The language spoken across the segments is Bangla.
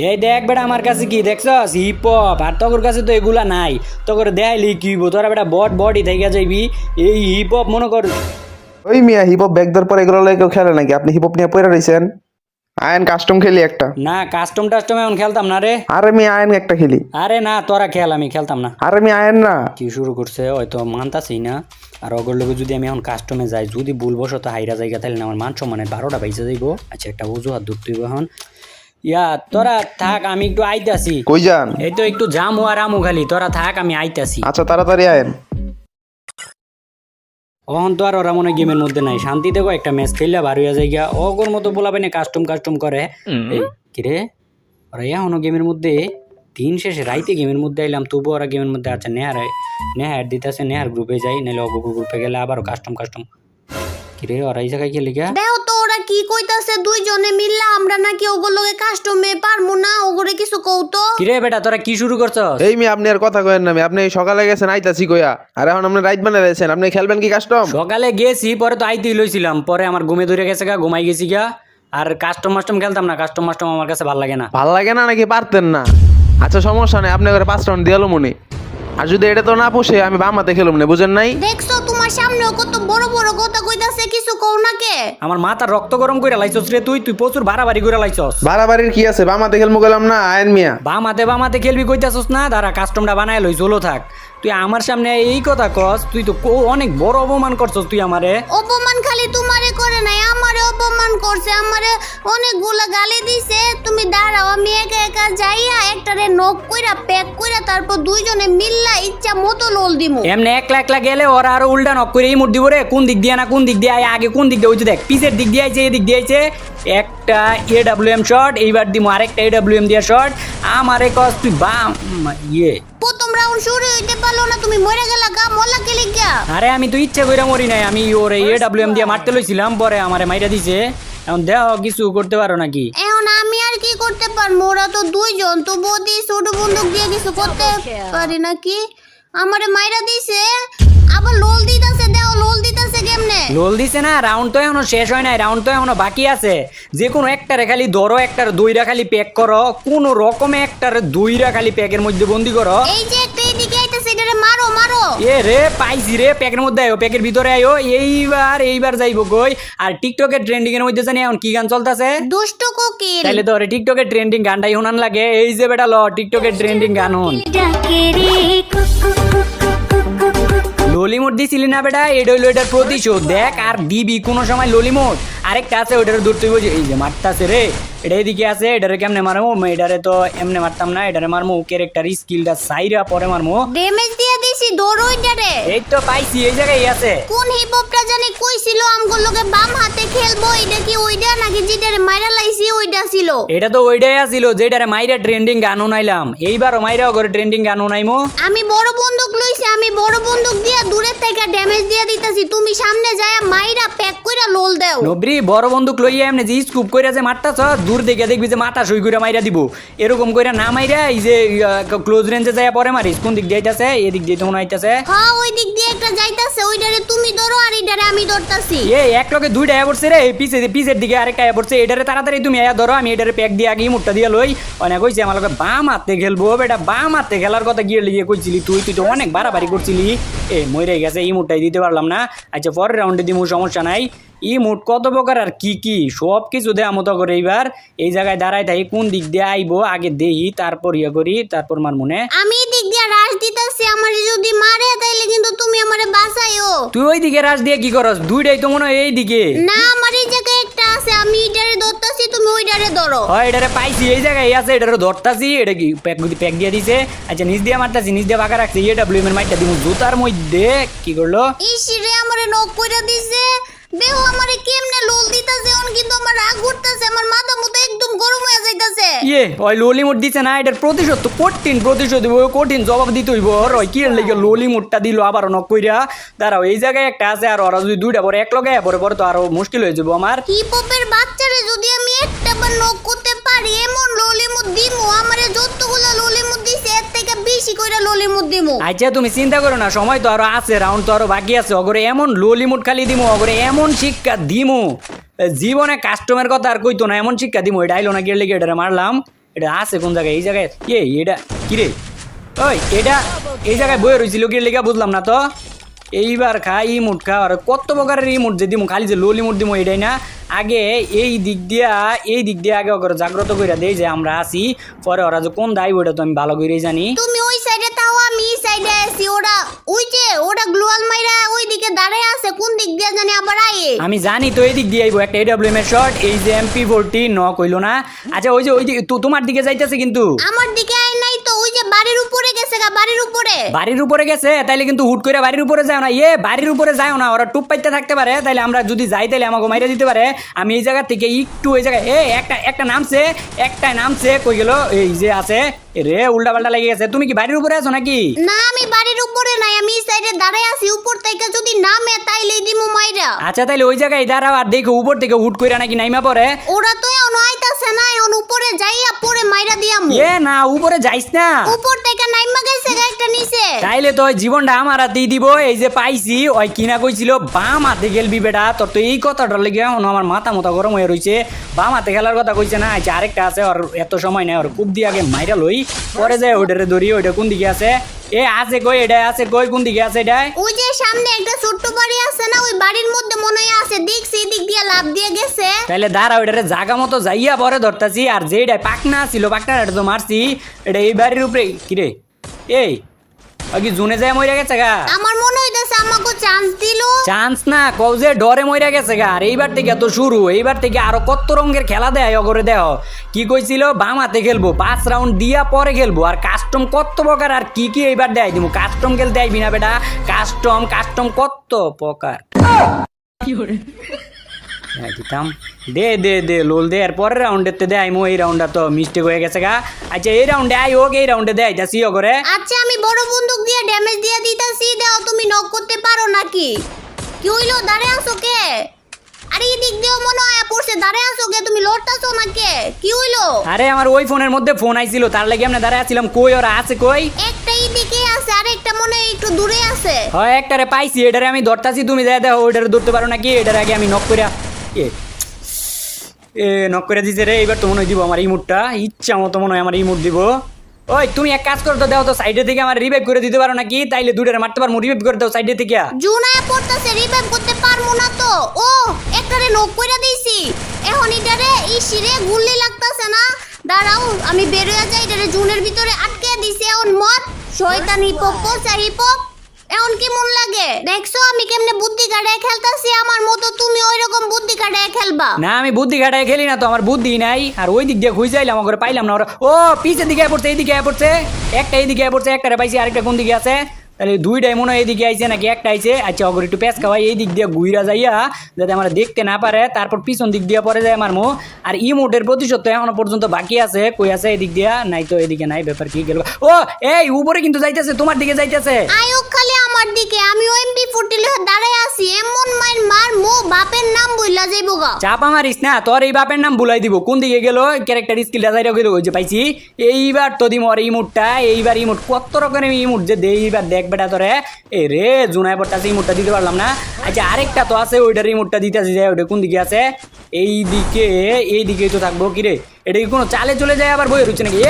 এই দেখ বেটা আমার কাছে কি দেখছস হিপ হপ আর তোর কাছে তো এগুলা নাই তোর দেখাইলি কি তোরা বেটা বডি থেকে যাইবি এই হিপ হপ মনে কর। ওই মিয়া হিপ হপ ব্যাগ দেওয়ার পর এগুলো লাগে কেউ খেলে নাকি? আপনি হিপ হপ নিয়ে পড়ে রয়েছেন। আয়ন কাস্টম খেলি একটা। না কাস্টম টাস্টম এখন খেলতাম না রে। আরে আমি আয়ন একটা খেলি। আরে না তোরা খেল, আমি খেলতাম না। আরে আমি আয়ন না। কি শুরু করছে হয়তো মানতাছি না। আর অগর লোকে যদি আমি এখন কাস্টমে যাই, যদি ভুলবশত হাইরা জায়গা তাহলে না আমার মান সম্মানের 12টা বাইজে যাইবো। আচ্ছা একটা অজুহাত ধরতে হইব এখন। ইয়া তোরা থাক, আমি একটু আইতাছি। কই যান? এই তো একটু জামু আর আমু খালি, তোরা থাক আমি আইতাছি। আচ্ছা তাড়াতাড়ি আয়েন। অহন তো আর ওরা মনে গেমের মধ্যে নাই, শান্তিতে একটা ম্যাচ খেললে বার হইয়া যায় গিয়া। অগর মতো বলাবে না কাস্টম করে। এই কিরে ওরা এখনো গেমের মধ্যে, দিন শেষে রাইতে গেমের মধ্যে আইলাম তবু ওরা গেমের মধ্যে আছে। নেহার দিতেছে, নেহার গ্রুপে যাই, নাহলে অগ গ্রুপে গেলে আবারও কাস্টম কিরে ওরা এই জায়গায় খেলে গিয়া। দেখো তো ওরা কি কইতাছে, দুইজনে মিললা আমরা নাকি ওগুলোকে কাস্টমে পারমু না, ওগুলো কিছু কৌতো। কিরে বেটা তোরা কি শুরু করছস? এই মিয়া আপনি আর কথা কয়েন না। আপনি সকালে গেছেন আইতাছি কইয়া, আর এখন আপনি রাইট বানাই দিয়েছেন। আপনি খেলবেন কি কাস্টম? সকালে গেছি, পরে তো আইতেই লইছিলাম, পরে আমার ঘুমে ধরে গেছে গা, ঘুমাই গেছি গা। আর কাস্টম খেলতাম না, কাস্টম আমার কাছে ভালো লাগে না। ভাল লাগে না নাকি পারতেন না? আচ্ছা সমস্যা নেই, আপনি করে 5 রাউন্ড দিয়ালো মনে। আর যদি এটা তো না পোষে আমি বাম হাতে খেলুম না, বুঝেন নাই? দেখছো তোমার সামনেও কত বড় বড় কথা কইতাছে, কিছু কও না কে? আমার মাথা রক্ত গরম করে লাইছস রে তুই প্রচুর বাড়াবাড়ি করে লাইছস। বাড়াবাড়ির কি আছে? বাম হাতে খেলমু গেলাম না আয়ন মিয়া। বাম হাতে খেলবি কইতাছস না? দাঁড়া কাস্টমটা বানায় লই, চলো থাক। তুই আমার সামনে এই কথা কস, তুই তো অনেক বড় অপমান করছস তুই আমারে। অপমান খালি তোমারে করে নাই, আমারে অপমান করছে, আমারে অনেকগুলা গালি দিছে। তুমি দাঁড়াও, আমি একা একা যাইয়া একটারে নক কইরা প্যাক কইরা তারপর দুইজনে মিললা ইচ্ছা মতো লোল দিমু। এমনি একলা গেলে ওরা আরো উল্টা নক করে এই মুড দিব রে। কোন দিক দিয়ে না কোন দিক দিয়ে আগে কোন দিক দিয়ে ওই যে দেখ পিছের দিক দিয়ে আইছে, এদিক দিয়ে আইছে। একটা AWM শট, এইবার দিমু আরেকটা AWM দিয়া শট। আমারে কস তুই বাম ইয়ে। প্রথম রাউন্ড শুরু হইতে পারলো না, তুমি মরে গেলা গা, মলা কে লিগা? আরে আমি তো ইচ্ছা কইরা মরি নাই, আমি ওরে AWM দিয়ে মারতে লইছিলাম, পরে আমারে মাইরা দিছে। এখন দেখো কিছু করতে পারো নাকি? এখন আমি আর কি করতে পারবো? ওরা তো দুইজন, তো বদি ছোট বন্দুক দিয়ে কিছু করতে পারি নাকি? আমারে মাইরা দিছে, আবার লোল দিতাছে। দেও লোল দিতাছে কেমনে? লোল দিছে না, রাউন্ড তো এখনো শেষ হয় নাই, রাউন্ড তো এখনো বাকি আছে। যে কোনো একটারে খালি ধরো, একটার দুইরা খালি প্যাক করো, কোন রকমে একটার দুইরা খালি প্যাকের মধ্যে বন্দি করো। এই যে একটা এদিকে আইতাছে, এটারে মারো মারো। এ রে পাইছি রে, প্যাকের মধ্যে আয়ো, প্যাকের ভিতরে আয়ো। এইবার যাইবো কই? আর টিকটকের ট্রেন্ডিং এর মধ্যে জানি এখন কি গান চলতেছে? দুষ্ট কোকিল। তাইলে তো টিকটকের ট্রেন্ডিং গানটাই শোনান লাগে। এই যে বেটা ল টিকটকের ট্রেন্ডিং গান হন। ললিমোট দিছিলি না বেটা, এটা হইলো এটার প্রতিশোধ। দেখ আর দিবি কোনো সময় ললিমোট। আরেকটা আছে ওইটারে ধরতে হইব, এই যে মারতাছে রে, এটা এদিকে আছে। এটারে কেমনে মারমু? এটারে তো এমনে মারতাম না, এটারে মারমু ক্যারেক্টার স্কিলটা সাইরা পরে মারমু। ড্যামেজ দিয়ে দিছি, ধরো ওইটারে। এই তো পাইছি, এই জায়গায় আছে। কোন হিপহপটা জানি কইছিল আমগুলোকে বাম হাতে খেলবো, এটা কি ওইটা নাকি যেটারে মাইরা লাইছি ওইটা ছিল? এটা তো ওইটাই আছিল যেটারে মাইরা ট্রেন্ডিং গান উনাইলাম। এইবারও মাইরা করে ট্রেন্ডিং গান উনাইমু। আমি বড় বন্দুক লইছি, আমি বড় বন্দুক দিয়া দূরে থেকে ড্যামেজ দিয়ে দিতাছি, তুমি সামনে যায় মাইরা প্যাক কইরা লোল দাও। নবরি বড় বন্দুক লইয়া এমনি যে স্কুপ কইরা যে মারতাছ, দূর থেকে দেখবি যে মাথা সই কইরা মাইরা দিব। এরকম কইরা না মাইরা এই যে ক্লোজ রেঞ্জে যায় পরে মারিস। কোন দিক দিয়ে আইতাছে? এদিক দিয়ে তো মনে আইতাছে। হ্যাঁ ওই দিক দিয়ে একটা যাইতাছে, ওইটারে তুমি ধরো আর এইটারে আমি ধরতাছি। এক লগে দুইটা আয়া পড়ছে রে, পিছের দিকে আরেকটা আয়া পড়ছে। এটারে তাড়াতাড়ি তুমি আয়া ধরো, আমি এটারে প্যাক দিয়ে আগে মুটটা দিয়া লই। অনেক কইছে আমার লগে বাম হাতে খেলবো। বেটা বাম হাতে খেলার কথা গিয়ে লিয়ে কইছিলি তুই তো অনেক বাড়াবাড়ি করছিলি। মরে গেছে, এই মুটটাই দিতে পারলাম না। আচ্ছা পরের রাউন্ডে দিমু, সমস্যা নাই। মুট কত প্রকার আর কি সব কিছু দেয়া মতো করে। এইবার এই জায়গায় দাঁড়াই থাকি, কোন দিক দিয়ে আইবো আগে দেহি, তারপর ইয়ে করি, তারপর মার মনে। আমি দিক দিয়ে রাশ দিতাছি, আমারে যদি মারে তাইলে কিন্তু তুমি আমারে বাঁচাইও। তুই ওই দিকে রাশ দিয়ে কি করস? দুইটাই তো মনে হয় এই দিকে। না আমার এই জায়গায় একটা আছে, আমি এটারে ধরতাছি, তুমি ওইটারে ধরো। হয় এটারে পাইছি, এই জায়গায় আছে, এটারে ধরতাছি। এটা কি প্যাক দিয়ে দিছে? আচ্ছা নিচ দিয়ে মারতাছি, নিচ দিয়ে বাঁকা রাখছি। AWM এর মাইটটা দিমু জুতার মধ্যে। কি করলো? ইসিরে আমারে নক কইরা দিছে। দেহ আমারে কেমনে লোল দিতাছে, এখন কিন্তু আমার রাগ উঠতাছে, আমার মাথা মতো একদম গরম হয়ে যাইতাছে। ওই ললিমুট দিছে না, এটার প্রতিশোধ তো কঠিন প্রতিশোধ দিব, কঠিন জবাব দিতে হইব। ওই কি লাগে ললিমুটটা দিল আবার নক কইরা। দাঁড়াও এই জায়গায় একটা আছে, আর ওরা যদি দুইটা পরে এক লগে পরে তো আরো মুশকিল হয়ে যাবো আমার। হিপহপের বাচ্চারে যদি আমি একটা বার নক করতে পারি, এমন ললিমুট দিমু, আমারে যতগুলো ললিমুট দিছে এর থেকে বেশি কইরা ললিমুট দিমু। আচ্ছা তুমি চিন্তা করো না, সময় তো আরো আছে, রাউন্ড তো আরো বাকি আছে। অগরে এমন ললিমুট খালি দিমু, অগরে এমন শিক্ষা দিমু, জীবনে কাস্টমের কথা আর কইতো না, এমন শিক্ষা দিমু। এটা আইলো না গেলে এটারে মারলাম। এটা আছে কোন জায়গায়? এই জায়গায় এটা কি রে? ওই এটা এই জায়গায় বয়ে রয়েছিল কি লেগে বুঝলাম না তো। এইবার খা ইমুট খা, আর কত প্রকারের ইমুট যে দিমু, খালি যে লোল ইমুট দিমু এটাই না। আগে এই দিক দিয়ে আগে ওকে জাগ্রত করে দেই যে আমরা আছি, পরে ওরা যে কোন দায় ওটা তো আমি ভালো করেই জানি। তুমি ওই সাইডে তাও আমি এই সাইডে আছি। ওরা গ্লোয়াল মাইরা ওই দিকে দাঁড়ায় আছে, কোন দিক দিয়ে জানি আবার আয়ে। আমি জানি তো এই দিক দিয়ে আইবো একটা AWM এর শট, এই যে MP40 কইলো না। আচ্ছা ওই যে তোমার দিকে যাইতেছে কিন্তু। আমার দিকে আয় নাই তো, ওই যে বাড়ির উপরে গেছে গা, বাড়ির উপরে গেছে। তাইলে কিন্তু হুট করে বাড়ির উপরে যাও না, বাড়ির উপরে যাও না, ওরা টুপ পাইতে থাকতে পারে। তাইলে আমরা যদি যাই তাইলে আমাকে মাইরা দিতে পারে। আমি এই জায়গা থেকে একটু ওই জায়গায় একটা নামছে কই গেল? এই যে আছে রে, উল্টা পাল্টা লেগে গেছে। তুমি কি বাড়ির উপরে আছো নাকি? না আমি বাড়ির উপরে নাই, আমি এই সাইডে দাঁড়ায় আছি। উপর থেকে যদি নামে তাইলে দিমু মাইরা। আচ্ছা তাইলে ওই জায়গায় দাঁড়াও আর দেখো উপর থেকে হুট করে নাকি নাইমা পড়ে। ওরা তো এখন আইতাছে না, এখন উপরে যাইয়া পরে মাইরা দিয়ামু। না উপরে যাইস না, উপর থেকে নাইমা গেছে গা একটা নিচে। তাইলে তো ওই জীবনটা আমার হাতেই দিব। এই যে পাইছি, ওই কিনা কইছিল বাম হাতে খেলবি বেটা। তোর তো এই কথাটার লেগে এখন আমার মাথা গরম হয়ে রয়েছে। বাম হাতে খেলার কথা কইছে না। আচ্ছা আরেকটা আছে, ওর এত সময় নাই, ওর খুব দিয়ে আগে মাইরা লই, পরে যায় ওইটারে ধরি। ওইটা কোন দিকে আছে? আছে কই, এটা আছে কই, কোন দিকে আছে এটা? ওই যে সামনে একটা ছোট্ট বাড়ি আছে না, ওই বাড়ির মধ্যে মনে হয় আছে, দেখছি দিক দিয়ে লাভ দিয়ে গেছে। তাহলে দাঁড়া, ওইটারে জাগা মতো যাইয়া পরে ধরতাছি। আর যেটা পাকনা ছিল, পাকনাটা তো মারছি। এটা এই বাড়ির উপরে কিরে? এই কি জুনে যায় মইরা গেছে গা? আমার মনে হইতাছে আমাকে চান্স দিল। চান্স না কও যে ডরে মইরা গেছে গা। আর এইবার থেকে তো শুরু, এইবার থেকে আরো কত রঙের খেলা দেয় অগরে দেহ। কি কইছিল? বাম হাতে খেলবো, 5 রাউন্ড দিয়া পরে খেলবো। আর কাস্টম কত প্রকার আর কি কি এইবার দেয় দিমু। কাস্টম খেলতে আইবি না বেটা, কাস্টম কত প্রকার। দিতাম দে লোল দে। আর পরের রাউন্ডেতে দে আইমো। এই রাউন্ডটা তো মিস্টেক হয়ে গেছে গা। আচ্ছা এই রাউন্ডে আই হোক, এই রাউন্ডে দে আইতাছি অগরে। আচ্ছা আমি বড় বন্দুক দিয়ে ড্যামেজ দিয়ে দিতাছি, দাও তুমি নক করতে পারো নাকি? কি হইলো, দাঁড়ায় আছো কে? আরে এই দিক দিয়েও মনে হয় পড়ছে, দাঁড়ায় আছো কে? তুমি লড়তাছো না কে? কি হইলো? আরে আমার ওই ফোনের মধ্যে ফোন আইছিল, তার লাগি আমরা দাঁড়ায় আছিলাম। কই ওরা আছে কই? একটা এই দিকে আছে, আর একটা মনে হয় একটু দূরে আছে। হয় একটারে পাইছি, এটারে আমি ধরতাছি। তুমি যাই দেখো ওইটারে ধরতে পারো নাকি। এটার আগে আমি নক করিয়া নক করে দিছে রে। এবার তো মনে হয় দিব আমার ইমুটটা, ইচ্ছা মতো মনে হয় আমার ইমুট দিব। ওই তুমি এক কাজ করো তো, দাও তো সাইডে থেকে আমার রিভাইভ করে দিতে পারো নাকি? তাইলে দুটারে মারতে পারবো, রিভাইভ করে দাও সাইডে থেকে। জুনায় পড়তাছে, রিভাইভ করতে পারবো না তো। ও একটারে নক কইরা দিছি, এখন এটারে ইসিরে গুল্লি লাগতাছে না। দাঁড়াও আমি বের হয়ে যাই, এটারে জুনের ভিতরে আটকে দিছি। এখন মত শয়তান হিপক পচা হিপক। এখন কি মন লাগে দেখছো আমি কেমনে বুদ্ধি কাটায় খেলতাছি? আমার মতো তুমি ওইরকম বুদ্ধি কাটায় খেলবা না। আমি বুদ্ধি ঘাটায় খেলি না তো, আমার বুদ্ধি নাই। আর ওই দিক দিয়ে খুঁজাইলাম, আমার পাইলাম না। ওরা ও পিছের দিকে পড়ছে, এইদিকে পড়ছে একটা, এইদিকে পড়ছে একটারে পাইছি। আরেকটা কোন দিকে আছে? তাহলে দুইটাই মনে হয় এইদিকে আইছে নাকি একটা আইছে। আচ্ছা অগর একটু পেঁচ খাওয়াই, এই দিক দিয়ে ঘুইরা যাইয়া যাতে আমরা দেখতে না পারে, তারপর পিছন দিক দিয়ে পরে যায় আমার মো। আর ইমোটের প্রতিশোধ তো এখনো পর্যন্ত বাকি আছে। কই আছে? এই দিক দিয়া নাই তো, এদিকে নাই। ব্যাপার কি গেল? ও এই উপরে কিন্তু যাইতেছে, তোমার দিকে যাইতেছে। আয়ো খালি আমার দিকে, আমি MP40 লয়ে দাঁড়ায় আছি। এমন মার মো বাপের নাম বইলা যাইবো গা। চাপা মারিস না, তোর এই বাপের নাম ভুলাই দিব। কোন দিকে গেল? ক্যারেক্টার স্কিলটা যাইরা গেল, ওই যে পাইছি। এইবার তো দিম ওর ইমোটটা। এইবার ইমোট কত রকমের ইমোট যে দেই, এইবার দেখ বেটা তোরে। এ রে জুনায় পড়তাছে, ইমোটটা দিতে পারলাম না। আচ্ছা আরেকটা তো আছে, ওইটার ইমোটটা দিতেছি। যায় ওইটা কোন দিকে আছে? এইদিকেই তো থাকবো। কি রে, এটা কি কোনো চালে চলে যায় আবার বইয়ের হচ্ছে নাকি?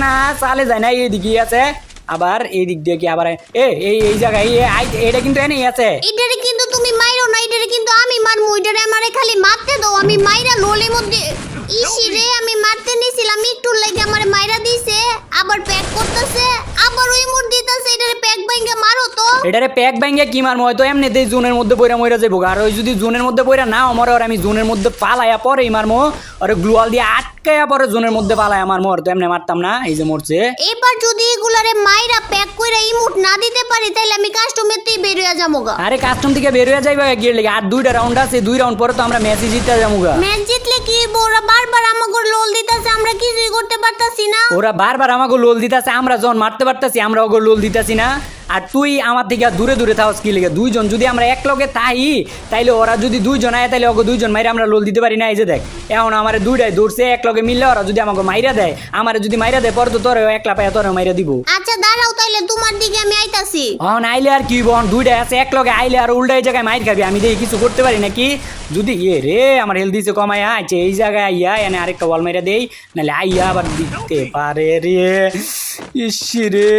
না চালে যায় না, এইদিকেই আছে। আবার এই দিক দিয়ে কি আবার এই জায়গায় এটা কিন্তু এনেই আছে। এটারে কিন্তু তুমি মাইরো না, এটারে কিন্তু আমি মারমু। এটারে আমারে খালি মারতে দাও, আমি মাইরা লোলের মধ্যে। ইসি রে আমি মারতে নিছিলাম, একটু লাগে আমারে মাইরা দিছে। আবার প্যাক করতেছে, আবার ওই মুড দিতেছে। এটারে প্যাক ভাঙা মারো তো। এটারে প্যাক ভাঙা কি মারমু? হয়তো এমনিতেই জোনের মধ্যে পয়রা মইরা যাইবো। আর ওই যদি জোনের মধ্যে পয়রা না মরে, আর আমি জোনের মধ্যে পালাইয়া পরেই মারমু। আর গ্লুয়াল দিয়ে আটকায়া পরে জোনের মধ্যে পালাইয়া মারমু। আর তো এমনি মারতাম না, এই যে মরছে। এবার যদি এগুলারে মাইরা প্যাক কইরা ইমোট না দিতে পারি, তাইলে আমি কাস্টমেরতেই বের হয়ে যামুগা। আরে কাস্টম থেকে বের হয়ে যাইবা গিয়ে লেগে। আর 2টা রাউন্ড আছে, 2 রাউন্ড পরে তো আমরা ম্যাচই জিততে যামুগা। ম্যাচ জিতলে কি ওরা বারবার আমাকে লোল দিতেছে, আমরা কিছুই করতে পারতাছি না। ওরা বারবার আমাকে লোল দিতেছে, আমরা যখন মারতে পারতাছি আমরা ওকে লোল দিতেছি না। আর তুই আমার থেকে দূরে থাকস কি লেগে? দুইজন যদি আমরা এক লগে তাইলে ওরা যদি 2 জন আয়, তাইলে ওকে 2 জন মাইরা আমরা লোল দিতে পারি না। এই যে দেখ, এখন আমার 2টাই ধরছে এক লগে মিললে। ওরা যদি আমাকে মাইরা দেয়, পরে তো তোরে একলা পাইয়া তোরে মাইরা দিব। আচ্ছা দাঁড়াও, তাইলে তোমার দিকে আমি আইতাছি। আইলে আর কি বোন, 2টাই আছে এক লগে আইলে আর উল্টাই জায়গায় মাইর খাবি। আমি দেখি কিছু করতে পারি নাকি? যদি রে আমার হেলথ দিছে কমায়া। আচ্ছা এই জায়গায় আইয়া এনে আরেকটা ওয়াল মাইরা দেই, নাহলে আইয়া আবার দিতে পারে রে। ইসি রে,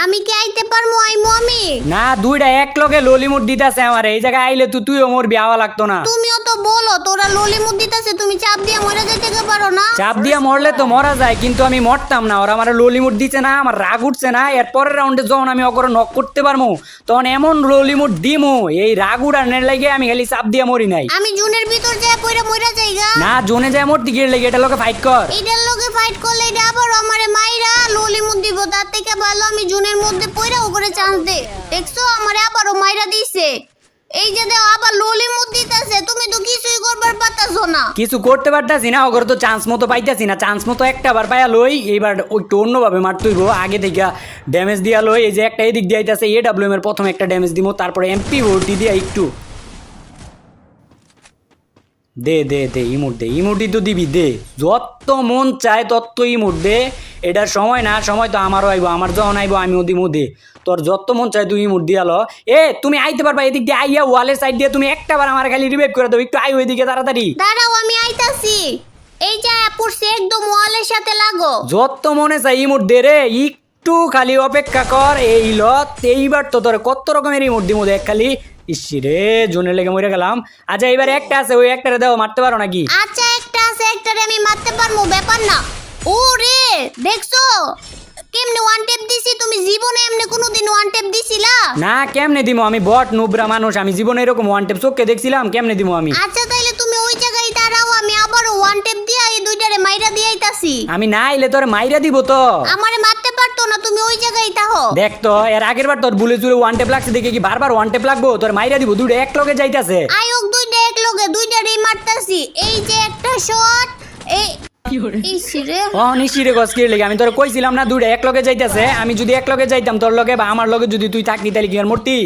আমি কি আইতে পারমু? আইমু আমি? না দুইটা এক লগে ললিমুট দিতেছে আমার, এই জায়গায় আইলে তুইও মরবি, আওয়া লাগতো না। তুমিও তো বলো তোরা ললিমুট দিতেছে, তুমি চাপ দিয়ে মরে যাইতে পারো না? চাপ দিয়া মরলে তো মরা যায়, কিন্তু আমি মরতাম না। ওরা আমার ললিমুট দিচ্ছে না, আমার রাগ উঠছে না। এর পরের রাউন্ডে যখন আমি অগর নক করতে পারবো তখন এমন ললিমুট দিমু, এই রাগ উড়ানের লাগে আমি খালি চাপ দিয়া মরি নাই। আমি জুনের ভিতর যায় পয়রা মরে যাইগা? না জোনে যায় মরতে গিয়ে লেগে, এটা লোকে ফাইট কর। এটার লগে ফাইট করলে এটা আবার আমারে মাইরা ললিমুট দিব, তার থেকে ভালো আমি জুনের মধ্যে পয়রা ওপরে চান্স দে। দেখছো আমারে আবারও মাইরা দিছে। এই যে দেও আবার ললিমুট দিতেছে, তুমি তো কিছুই করবার পারতাছো না। কিছু করতে পারতাছি না, ওগর তো চান্স মতো পাইতাছি না। চান্স মতো একটা বার পাইয়া লই, এইবার একটু অন্যভাবে মারতে হইব। আগে থেকে ড্যামেজ দিয়া লই, এই যে একটা এদিক দিয়ে আইতাছে AWM এর প্রথমে একটা ড্যামেজ দিব, তারপরে MP ভর্তি দিয়া একটু দে দে দে ইমোট দে, ইমোটই তো দিবি, দে যত মন চায় তত ইমোট দে। এটার সময় না, সময় তো আমারও আইব, আমার যখন আইব আমিও দিমু। দে তোর যত মন চায় তুই ইমোট দিয়ালো। এ তুমি আইতে পারবা এদিক দিয়ে, আইয়া ওয়ালের সাইড দিয়ে তুমি একটা বার আমার খালি রিভাইভ করে দাও, একটু আই ওইদিকে তাড়াতাড়ি। দাঁড়াও আমি আইতাছি। এই যে পড়ছে একদম ওয়ালের সাথে লাগো। যত মনে চাই ইমোট দে রে, একটু খালি অপেক্ষা কর। এই লত এইবার তো তোর কত রকমের ইমোট দিমু দেখ খালি। ইসি রে, জোনের লেগে মরে গেলাম। আচ্ছা এইবার একটা আছে, ওই একটারে দাও, মারতে পারো নাকি? আচ্ছা একটা আছে, একটারে আমি মারতে পারবো, ব্যাপার না। ও রে দেখছো কেমনে ওয়ান টেপ দিছি? তুমি জীবনে এমনি কোনোদিন ওয়ান টেপ দিছিলা? না কেমনে দিমু, আমি বট নুবরা মানুষ, আমি জীবনে এরকম ওয়ান টেপ চোখকে দেখছিলাম, কেমনে দিমু আমি? আচ্ছা তাইলে তুমি ওই জায়গায় দাঁড়াও, আমি আবারও ওয়ান টেপ দিয়া এই দুইটারে মাইরা দিয়ে আইতাছি। আমি না আইলে তোরে মাইরা দিব তো। আমারে মারতে পারতো না, তুমি ওই জায়গায় তাহো। দেখ তো এর আগের বার তোর বুলে চুলে ওয়ান টেপ লাগছে দেখে কি বারবার ওয়ান টেপ লাগবো? তোর মাইরা দিব, দুইটা এক লগে যাইতাছে। আয়োগ দুইটা এক লগে দুইটারই মারতাছি। এই যে একটা শট, এই ইসিরে ও নিশিরে গসকির লেগে আমি তোর কইছিলাম না দুইটা এক লগে যাইতাছে। আমি যদি এক লগে যাইতাম তোর লগে বা আমার লগে যদি তুই থাকতি তাহলে কি আর মরতি?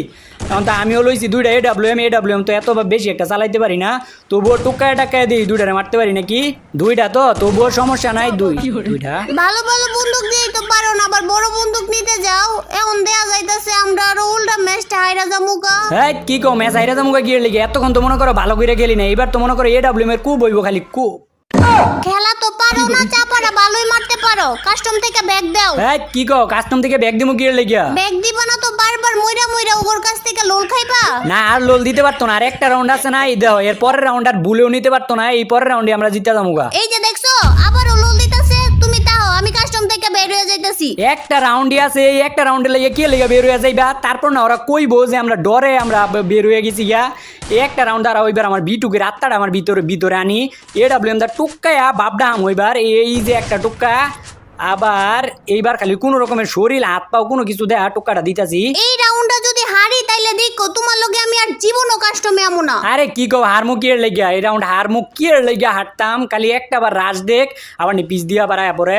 তখন তো আমিও লইছি দুইটা AWM তো এত বেশি একটা চালাইতে পারি না, তবুও টুকায় টাকায় দিই দুইটারে মারতে পারি নাকি? দুইটা তো তবুও সমস্যা নাই, দুইটা। ভালো ভালো বন্দুক দিয়েই তো পারো না, আবার বড় বন্দুক নিতে যাও। এখন দেয়া যাইতাছে আমরা আরো উল্টা ম্যাচটা হাইরা যামুকা। হ্যাঁ কি কও ম্যাচ হাইরা যামুকা গিয়ে লেগে? এতক্ষণ তো মনে করো ভালো করে খেলি না, এবার তো মনে করো AWM এর কু বইব খালি কু। খেলা তো পারো না, চাপাটা ভালোই মারতে পারো। কাস্টম থেকে ব্যাগ দাও। হ্যাঁ কি কও কাস্টম থেকে ব্যাগ দিমু গিয়ে লেগিয়া? ব্যাগ দিবা না তো বারবার মইরা মইরা ওর কাছ থেকে লোল খাইবা? না আর লোল দিতে পারতো না, আর একটা রাউন্ড আছে না, এই দাও এর পরের রাউন্ড আর ভুলেও নিতে পারতো না, এই পরের রাউন্ডে আমরা জিতে যামুগা। এই যে দেখছো আবারও লোল দিতাছে, তুমি তাও আমি কাস্টম থেকে বের হয়ে যাইতাছি। একটা রাউন্ডই আছে, এই একটা রাউন্ডে লেগে কে লেগে বের হয়ে যাইবা? তারপর না ওরা কইবো যে আমরা ডরে আমরা বের হয়ে গেছি গিয়া। এই একটা রাউন্ড আর ওইবার আমার বিটুকের আত্মাটা আমার ভিতরে আনি AWM দা টুক্কায়া বাপডা আম ওইবার। এই যে একটা টুক্কা, আবার এইবার খালি কোনো রকমের শরীর হাত পাও কোনো কিছু দেয়া টুক্কাটা দিতাছি। এই রাউন্ডটা যদি হারি তাইলে দেখো তোমার লগে আমি আর জীবনও কাস্টমে আমু না। আরে কি কও হারমুখ কিয়ের লেগিয়া? এই রাউন্ড হারমুখ কিয়ের লেগিয়া হাঁটতাম খালি একটা বার রাজ দেখ, আবার নি পিস দিয়া বাড়ায় পরে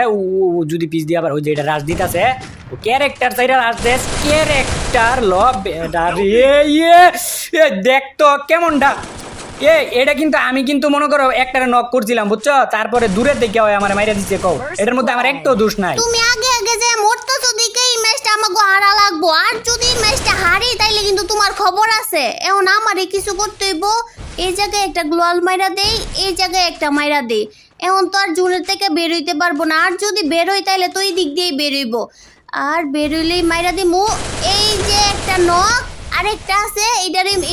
যদি পিস দিয়া আবার ওই যে এটা রাজ দিতাছে ও ক্যারেক্টার সাইডে রাজ দেশ ক্যারেক্টার লব এটা রে। ইয়ে দেখ তো কেমনটা। এটা কিন্তু আমি কিন্তু মনে করো একটারে নক করছিলাম বুঝছো, তারপরে দূরে দেখে হয় আমার মাইরা দিচ্ছে। কও এটার মধ্যে আমার একটাও দোষ নাই। তুমি আগে আগে যে মরতেছো দিকে এই ম্যাচটা আমাকে হারা লাগবো, আর যদি এই ম্যাচটা হারি তাইলে কিন্তু তোমার খবর আছে। এখন আমারে কিছু করতে হইব। এই জায়গায় একটা গ্লোয়াল মাইরা দেই, এই জায়গায় একটা মাইরা দেই। এখন তো আর জুনের থেকে বের হইতে পারবো না, আর যদি বের হই তাইলে তো এই দিক দিয়েই বের হইব। আর বের হইলেই মাইরা দিমু। এই যে একটা নক, আরেকটা আছে,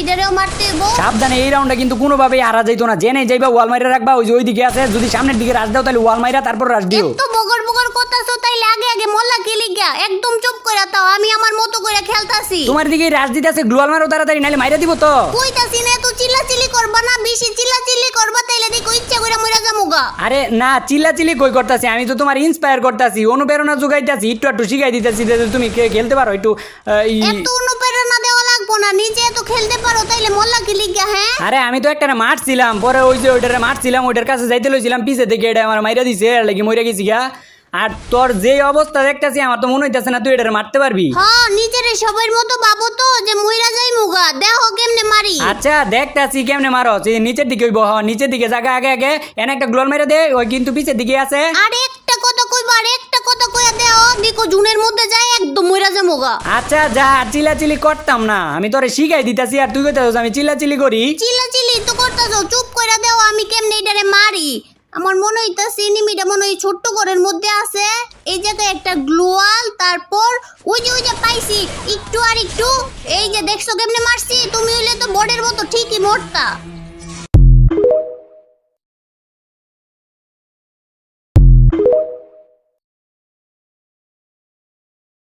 এটারেও মারতে হইব। সাবধানে, এই রাউন্ডটা কিন্তু কোনোভাবেই হারা যাইতো না। জেনে যাইবা ওয়াল মাইরা রাখবা, ওই যে ওইদিকে আছে, যদি সামনের দিকে রাশ দাও তাহলে ওয়াল মাইরা তারপর রাশ দিও। এত বগর বগর করতাছো তাইলে আগে আগে মোল্লা খেলি গিয়া একদম চুপ কইরা তাও, আমি আমার মতো কইরা খেলতাছি। তোমার দিকে রাশ দিতেছে, গ্লোয়াল মারো তাড়াতাড়ি নাহলে মাইরা দিব তো। কইতাছি না তো চিল্লাচিল্লি করবা না, বেশি চিল্লাচিল্লি করবা তাইলে দেখো ইচ্ছা কইরা মইরা যামুগা। আরে না চিল্লাচিল্লি কই করতাছি, আমি তো তোমার ইন্সপায়ার করতাছি, অনুপ্রেরণা যোগাইতাছি, একটু শিখাই দিতেছি যে তুমি খেলতে পারো একটু। এত অনুপ্রেরণা দেওয়া লাগবো না, নিজে এত খেলতে পারো তাইলে মোল্লা খেলি গিয়া। হ্যাঁ আরে আমি তো একটা মারছিলাম, পরে ওই যে ওইটারে মারছিলাম, ওইটার কাছে যাইতে লইছিলাম, পিছে থেকে এটা আমার মাইরা দিছে, এর লাগি মইরা গেছি গা। আর তোর যে অবস্থা দেখতাছি আমার তো মনে হইতাছে না তুই এটারে মারতে পারবি। হ্যাঁ নিজেরে সবার মতো ভাবো তো যে মইরা যাই মুগা, দেখো কেমনে মারি। আচ্ছা দেখতাছি কেমনে মারো, নিচের দিকে হইব, নিচের দিকে জায়গা আগে আগে এনে একটা গ্লোয়াল মেরে দে, ওই কিন্তু পিছের দিকে আছে। আর একটা কথা কইবা, আর একটা কথা কইয়া দেও, দেখো জুনের মধ্যে যাই একদম মইরা যামুগা। আচ্ছা যা, চিল্লাচিল্লি করতাম না, আমি তোরে শিখাই দিতাছি আর তুই কইতাছিস আমি চিল্লাচিল্লি করি। চিল্লাচিল্লি তো করতাছো, চুপ কইরা দেও আমি কেমনে এটারে মারি। আমার মনে হইতাছে এনিমিটা মনে হয় ছোট্ট ঘরের মধ্যে আছে। এই জায়গায় একটা গ্লোয়াল, তারপর ওই যে পাইছি একটু আর একটু। এই যে দেখছো কেমনে মারছি, তুমি হইলে তো বডের মতো ঠিকই মরতা।